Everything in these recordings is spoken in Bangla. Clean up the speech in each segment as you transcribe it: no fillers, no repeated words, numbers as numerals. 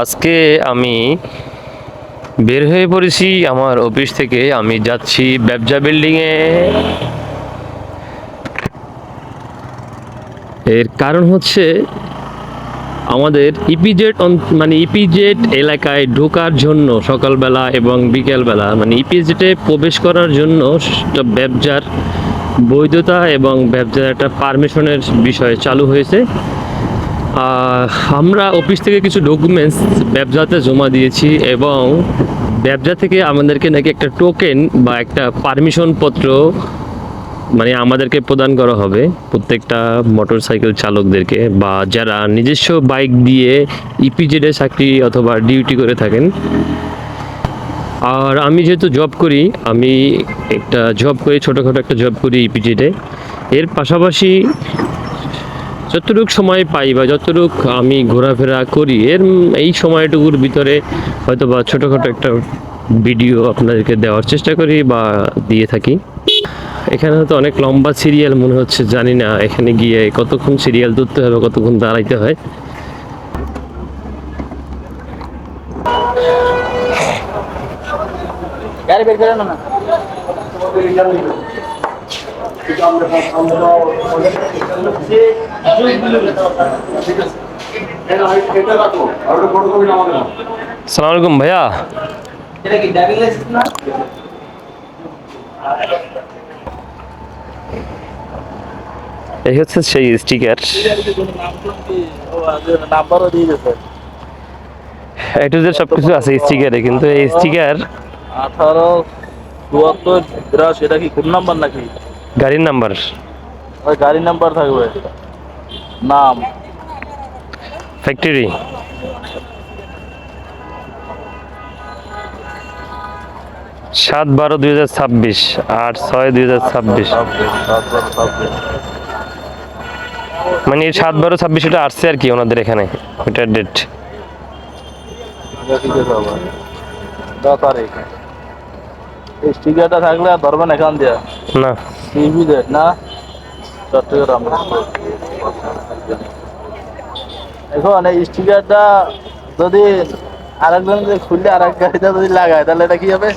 আজকে আমি বের হয়ে পড়েছি আমার অফিস থেকে। আমি যাচ্ছি ব্যবসা বিল্ডিংয়ে। এর কারণ হচ্ছে আমাদের ইপিজেড মানে ইপিজেড এলাকায় ঢোকার জন্য সকালবেলা এবং বিকেলবেলা মানে ইপিজেডে প্রবেশ করার জন্য ব্যবসার বৈধতা এবং ব্যবসার একটা পারমিশনের বিষয় চালু হয়েছে। আমরা অফিস থেকে কিছু ডকুমেন্টস ব্যবসাতে জমা দিয়েছি এবং ব্যবসা থেকে আমাদেরকে নাকি একটা টোকেন বা একটা পারমিশন পত্র মানে আমাদেরকে প্রদান করা হবে, প্রত্যেকটা মোটরসাইকেল চালকদেরকে বা যারা নিজস্ব বাইক দিয়ে ইপিজেডে চাকরি অথবা ডিউটি করে থাকেন। আর আমি যেহেতু জব করি, আমি একটা জব করি, ছোটোখাটো একটা জব করি ইপিজেডে। এর পাশাপাশি যতটুকু সময় পাই বা যতটুকু আমি ঘোরাফেরা করি এই সময়টুকুর ভিতরে হয়তো বা ছোটোখাটো একটা ভিডিও আপনাদেরকে দেওয়ার চেষ্টা করি বা দিয়ে থাকি। এখানে হয়তো অনেক লম্বা সিরিয়াল মনে হচ্ছে, জানি না এখানে গিয়ে কতক্ষণ সিরিয়াল ধরতে হবে, কতক্ষণ দাঁড়াইতে হয়। গাড়ি বের করে না সালাম আলাইকুম ভাইয়া। এটা কি ড্রাইভিং লাইসেন্স না? এই হচ্ছে সেই স্টিকার। নাম্বারও দিয়ে দিয়েছে। এ টু জেড সবকিছু আছে স্টিকারে, কিন্তু এই স্টিকার 1872 এটা কি কোন নাম্বার নাকি? গাড়ির নাম্বার। ওই গাড়ির নাম্বার থাকবে, নাম ফ্যাক্টরি 7/12/2026, 8/6/2026। মানে 7/12/26 এটা আসছে আর কি ওনাদের এখানে, ওইটার ডেট। এই স্টিকারটা থাকলে আর ধরবেন এখান দিয়ে না টিভি দেখ না চট্টগ্রাম। এখন এই স্টিকারটা যদি আরেকজন খুললে আরেক গাড়িতে যদি লাগায় তাহলে এটা কি হবে?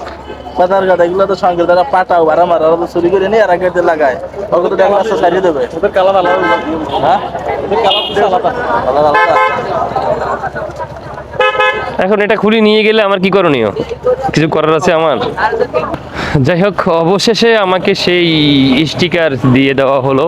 পাতার কথা এগুলো তো সঙ্গে তারা পাটাও ভাড়া মারা চুরি করে নিয়ে আরেক গাড়িতে লাগায়, ওকে তো দেখা যাচ্ছে সারিয়ে দেবে। কালার আলাদা, হ্যাঁ আলাদা আলাদা। এখন এটা খুলে নিয়ে গেলে আমার কি করণীয়? কিছু করার আছে আমার? যাই হোক, অবশেষে আমাকে সেই স্টিকার দিয়ে দেওয়া হলো।